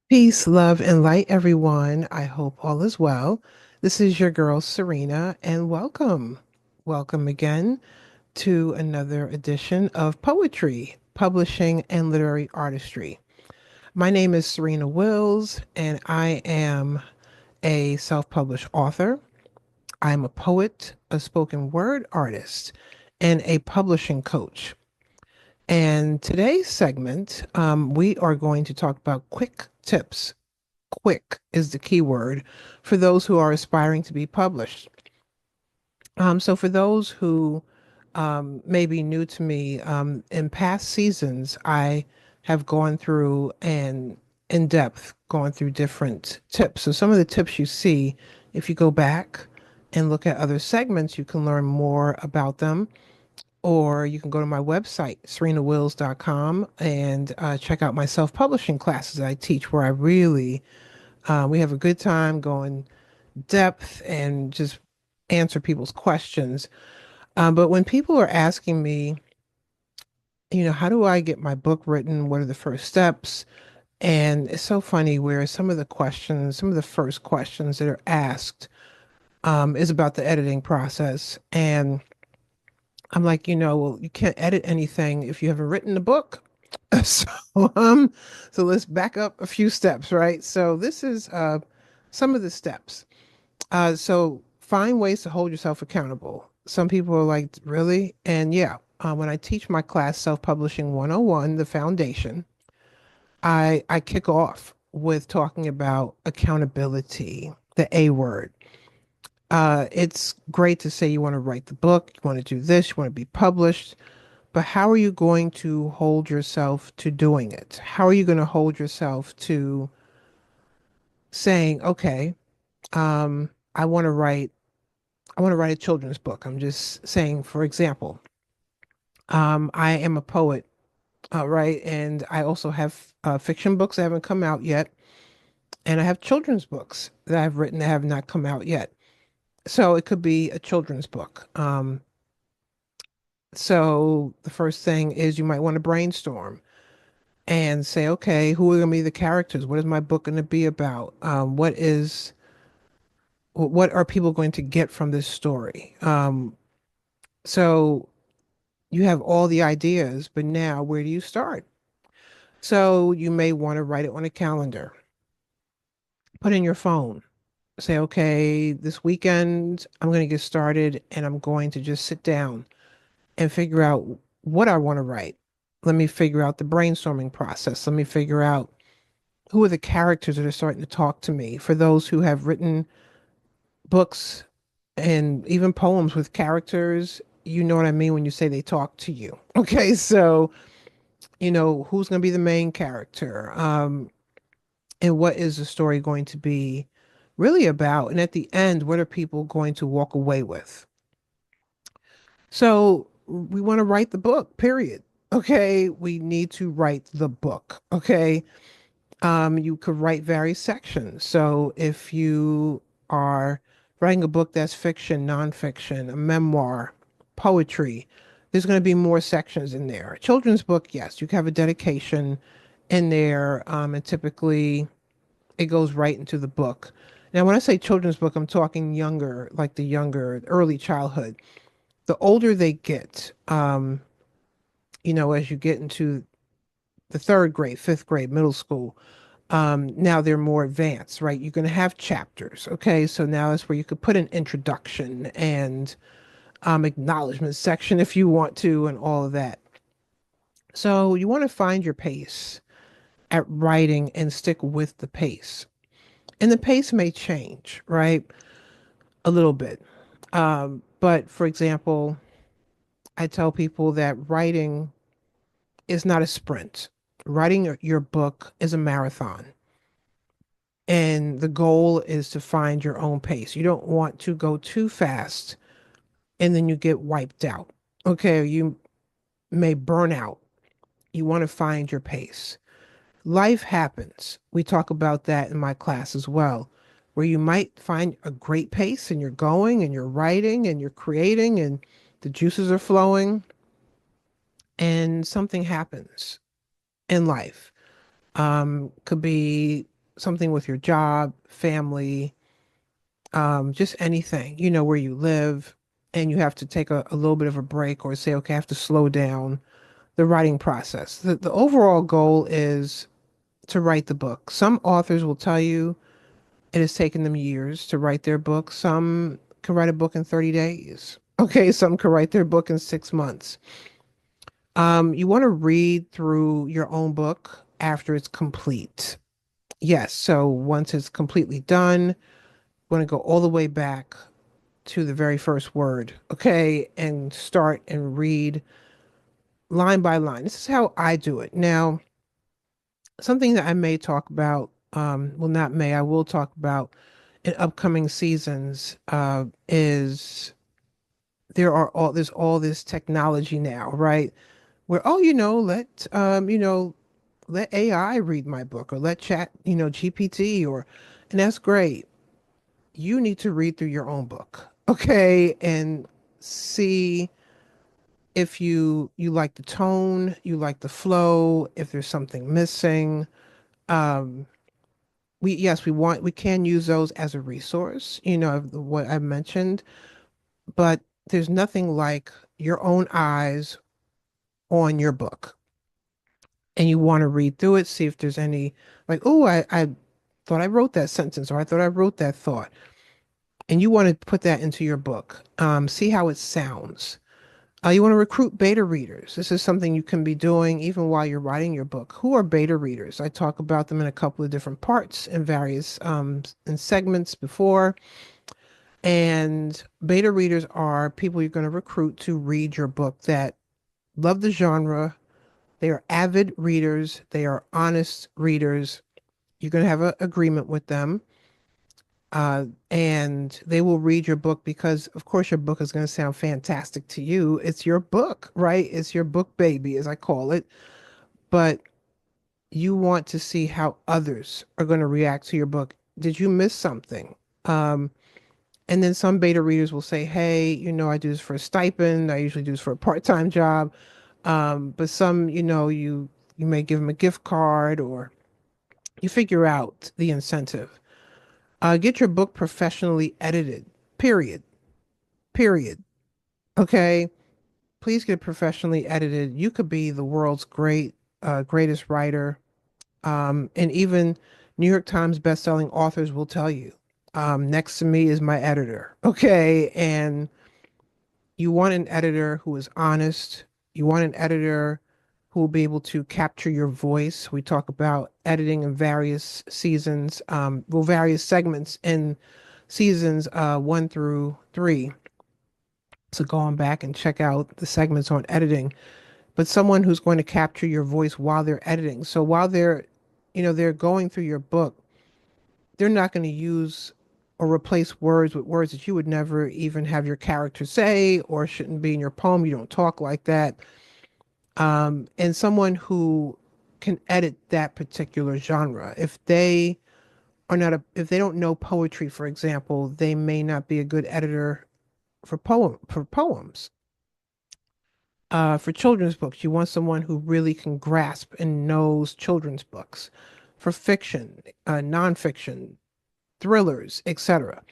Peace, love, and light, everyone. I hope all is well. This is your girl, Serena, and welcome. Welcome again to another edition of Poetry, Publishing, and Literary Artistry. My name is Serena Wills, and I am a self published author. I'm a poet, a spoken word artist, and a publishing coach. And today's segment, we are going to talk about quick tips. Quick is the key word for those who are aspiring to be published. So for those who may be new to me, in past seasons, I have gone through and in depth gone through different tips. So some of the tips you see, if you go back and look at other segments, you can learn more about them. Or you can go to my website, serenawills.com, and check out my self-publishing classes I teach, where I really we have a good time going depth and just answer people's questions. But when people are asking me, how do I get my book written? What are the first steps? And it's so funny where some of the first questions that are asked is about the editing process. And I'm like, well, you can't edit anything if you haven't written the book. So, um, so let's back up a few steps, right? So this is some of the steps. So find ways to hold yourself accountable. Some people are like, really? And yeah, when I teach my class, Self-Publishing 101, the foundation, I kick off with talking about accountability, the A word. It's great to say you want to write the book, you want to do this, you want to be published, but how are you going to hold yourself to doing it? How are you going to hold yourself to saying, okay, I want to write I want to write a children's book. I'm just saying, for example, I am a poet, right? And I also have fiction books that haven't come out yet. And I have children's books that I've written that have not come out yet. So it could be a children's book. So the first thing is you might want to brainstorm and say, okay, who are going to be the characters? What is my book going to be about? What are people going to get from this story? So you have all the ideas, but now where do you start? So you may want to write it on a calendar, put in your phone, say, okay, this weekend I'm going to get started and I'm going to just sit down and figure out what I want to write. Let me figure out the brainstorming process. Let me figure out who are the characters that are starting to talk to me. For those who have written books and even poems with characters, you know what I mean when you say they talk to you. Okay, so who's going to be the main character, and what is the story going to be really about, and at the end, what are people going to walk away with? So we want to write the book, period. Okay, we need to write the book. Okay, you could write various sections. So if you are writing a book that's fiction, nonfiction, a memoir, poetry, there's going to be more sections in there. A children's book, yes, you can have a dedication in there, and typically it goes right into the book. Now, when I say children's book, I'm talking younger, like the younger, early childhood. The older they get, as you get into the third grade, fifth grade, middle school, now they're more advanced, right? You're going to have chapters. Okay. So now is where you could put an introduction and acknowledgement section if you want to, and all of that. So you want to find your pace at writing and stick with the pace. And the pace may change, right? A little bit. But for example, I tell people that writing is not a sprint. Writing your book is a marathon. And the goal is to find your own pace. You don't want to go too fast and then you get wiped out. Okay, you may burn out. You want to find your pace. Life happens. We talk about that in my class as well, where you might find a great pace and you're going and you're writing and you're creating and the juices are flowing and something happens in life. Could be something with your job, family, just anything, where you live, and you have to take a little bit of a break or say, okay, I have to slow down the writing process. The overall goal is to write the book. Some authors will tell you it has taken them years to write their book. Some can write a book in 30 days. Okay, some can write their book in 6 months. You want to read through your own book after it's complete. Yes, so once it's completely done, want to go all the way back to the very first word, okay, and start and read line by line. This is how I do it. Now, something that I may talk about, well, not may, I will talk about in upcoming seasons, is there's all this technology now, right? Where, oh, let AI read my book or let chat, GPT and that's great. You need to read through your own book, okay, and see if you like the tone, you like the flow, if there's something missing. Um, we can use those as a resource, what I mentioned, but there's nothing like your own eyes on your book. And you want to read through it, see if there's any like, oh, I thought I wrote that sentence or I thought I wrote that thought. And you want to put that into your book. See how it sounds. You want to recruit beta readers. This is something you can be doing even while you're writing your book. Who are beta readers? I talk about them in a couple of different parts in various in segments before. And beta readers are people you're going to recruit to read your book that love the genre. They are avid readers. They are honest readers. You're going to have an agreement with them. And they will read your book because, of course, your book is going to sound fantastic to you. It's your book, right? It's your book baby, as I call it. But you want to see how others are going to react to your book. Did you miss something? Um, and then some beta readers will say, hey, I do this for a stipend. I usually do this for a part-time job. But some, you may give them a gift card or you figure out the incentive. Get your book professionally edited, period. Period. Okay. Please get professionally edited. You could be the world's greatest writer. And even New York Times bestselling authors will tell you. Next to me is my editor. Okay. And you want an editor who is honest. You want an editor who will be able to capture your voice. We talk about editing in various seasons, various segments in seasons 1 through 3. So go on back and check out the segments on editing, but someone who's going to capture your voice while they're editing. So while they're going through your book, they're not going to use or replace words with words that you would never even have your character say or shouldn't be in your poem. You don't talk like that. And someone who can edit that particular genre. If they don't know poetry, for example, they may not be a good editor for poems. For children's books, you want someone who really can grasp and knows children's books. For fiction, nonfiction, thrillers, etc.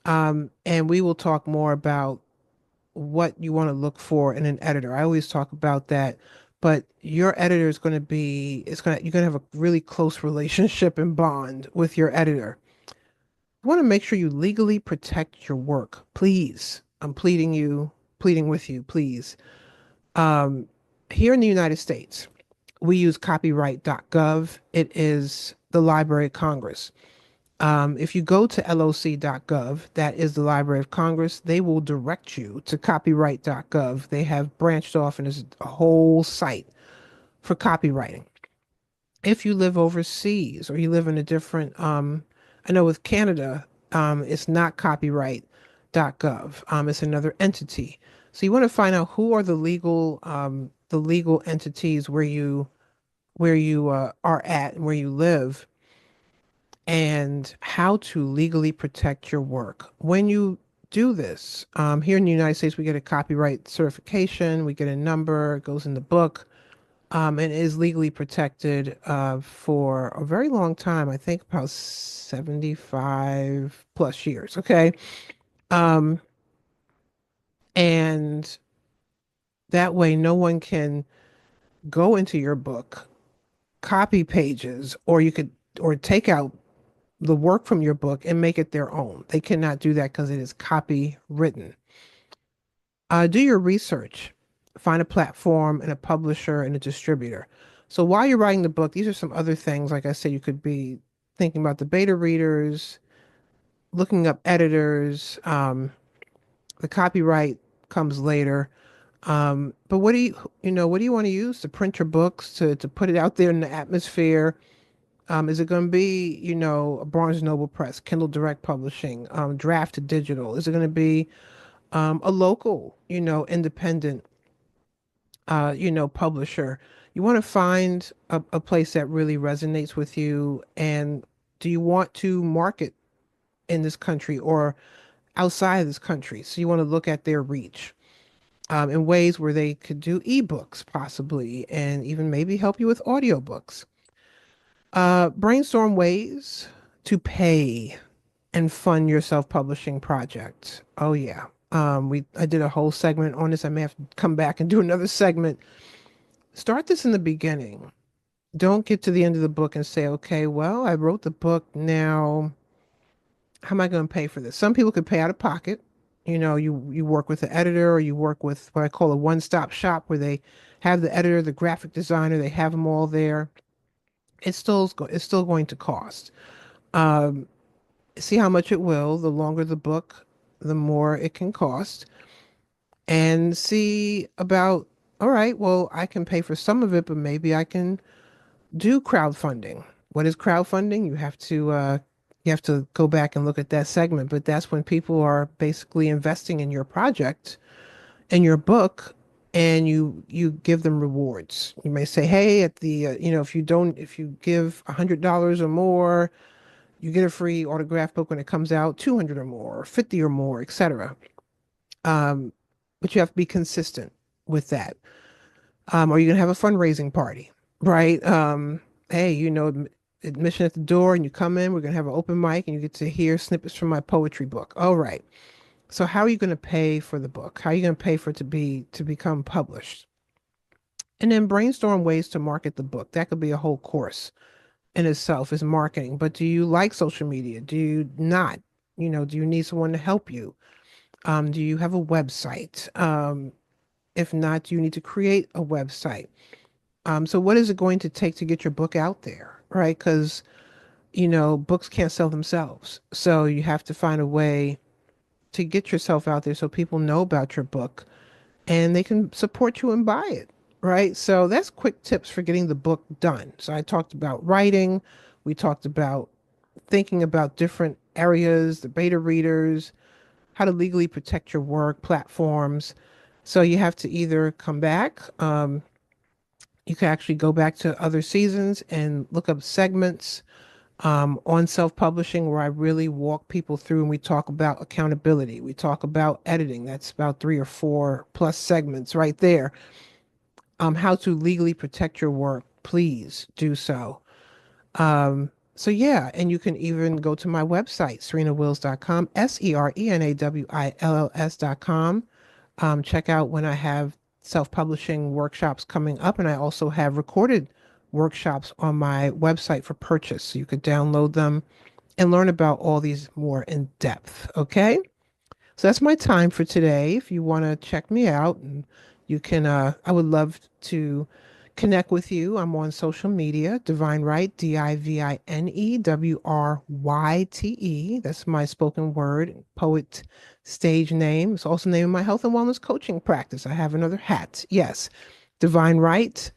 And we will talk more about what you want to look for in an editor. I always talk about that, but your editor is going to be, you're going to have a really close relationship and bond with your editor. You want to make sure you legally protect your work, please. I'm pleading with you, please. Um, Here in the United States, we use copyright.gov. It is the Library of Congress. If you go to loc.gov, that is the Library of Congress, they will direct you to copyright.gov. They have branched off and there's a whole site for copywriting. If you live overseas or you live in a different, I know with Canada, it's not copyright.gov. It's another entity. So you want to find out who are the legal entities where you are at and where you live and how to legally protect your work. When you do this, here in the United States, we get a copyright certification, we get a number, it goes in the book. and is legally protected for a very long time. I think about 75 plus years. Okay. Um, and that way, no one can go into your book, copy pages, or you could, or take out the work from your book and make it their own. They cannot do that because it is copywritten. Do your research. Find a platform and a publisher and a distributor. So while you're writing the book, these are some other things. Like I said, you could be thinking about the beta readers, looking up editors. The copyright comes later. But what do what do you want to use to print your books, to put it out there in the atmosphere? Is it going to be, a Barnes Noble Press, Kindle Direct Publishing, Draft to Digital? Is it going to be a local, independent, publisher? You want to find a place that really resonates with you. And do you want to market in this country or outside of this country? So you want to look at their reach in ways where they could do ebooks possibly, and even maybe help you with audiobooks. Brainstorm ways to pay and fund your self-publishing project. Oh yeah. I did a whole segment on this. I may have to come back and do another segment. Start this in the beginning. Don't get to the end of the book and say, okay, well, I wrote the book. Now, how am I going to pay for this? Some people could pay out of pocket. You work with the editor, or you work with what I call a one-stop shop, where they have the editor, the graphic designer, they have them all there. It's still going to cost. Um, See how much it will. The longer the book, the more it can cost. And see about, all right, well, I can pay for some of it, but maybe I can do crowdfunding. What is crowdfunding? You have to go back and look at that segment, but that's when people are basically investing in your project, in your book, and you give them rewards. You may say, hey, at the if you give $100 or more, you get a free autograph book when it comes out, 200 or more, or 50 or more, etc. Um, but you have to be consistent with that. Or you're gonna have a fundraising party, right? Hey, admission at the door, and you come in. We're gonna have an open mic, and you get to hear snippets from my poetry book. All right. So how are you gonna pay for the book? How are you gonna pay for it to become published? And then brainstorm ways to market the book. That could be a whole course in itself, is marketing. But do you like social media? Do you not? Do you need someone to help you? Do you have a website? If not, do you need to create a website? So what is it going to take to get your book out there, right? Because, books can't sell themselves. So you have to find a way to get yourself out there so people know about your book and they can support you and buy it, right? So that's quick tips for getting the book done. So I talked about writing. We talked about thinking about different areas, the beta readers, how to legally protect your work, platforms. So you have to either come back. You can actually go back to other seasons and look up segments on self-publishing, where I really walk people through and we talk about accountability. We talk about editing. That's about 3 or 4 plus segments right there. How to legally protect your work. Please do so. So yeah, and you can even go to my website, serenawills.com, serenawills.com. Check out when I have self-publishing workshops coming up, and I also have recorded workshops on my website for purchase. So you could download them and learn about all these more in depth. Okay? So that's my time for today. If you want to check me out, and you can, I would love to connect with you. I'm on social media, Divine Wright, DivineWryte. That's my spoken word poet stage name. It's also the name of my health and wellness coaching practice. I have another hat. Yes, Divine Wright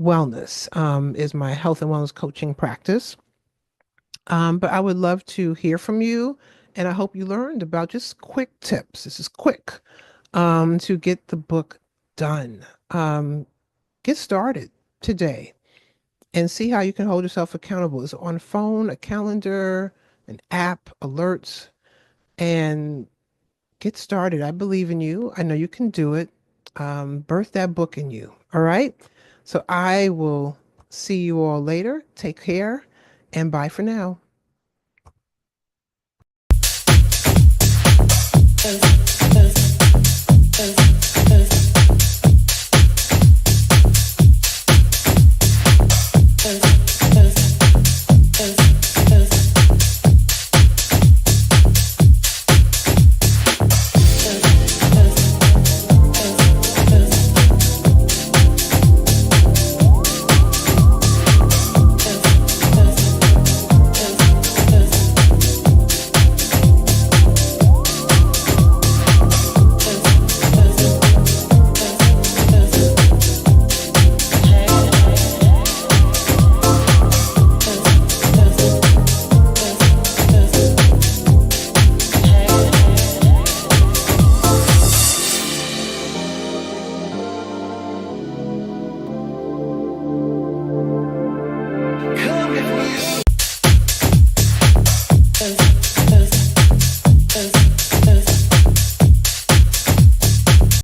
Wellness is my health and wellness coaching practice. But I would love to hear from you. And I hope you learned about just quick tips. This is quick to get the book done. Get started today and see how you can hold yourself accountable. It's on a phone, a calendar, an app, alerts, and get started. I believe in you. I know you can do it. Birth that book in you. All right. So I will see you all later. Take care and bye for now. Come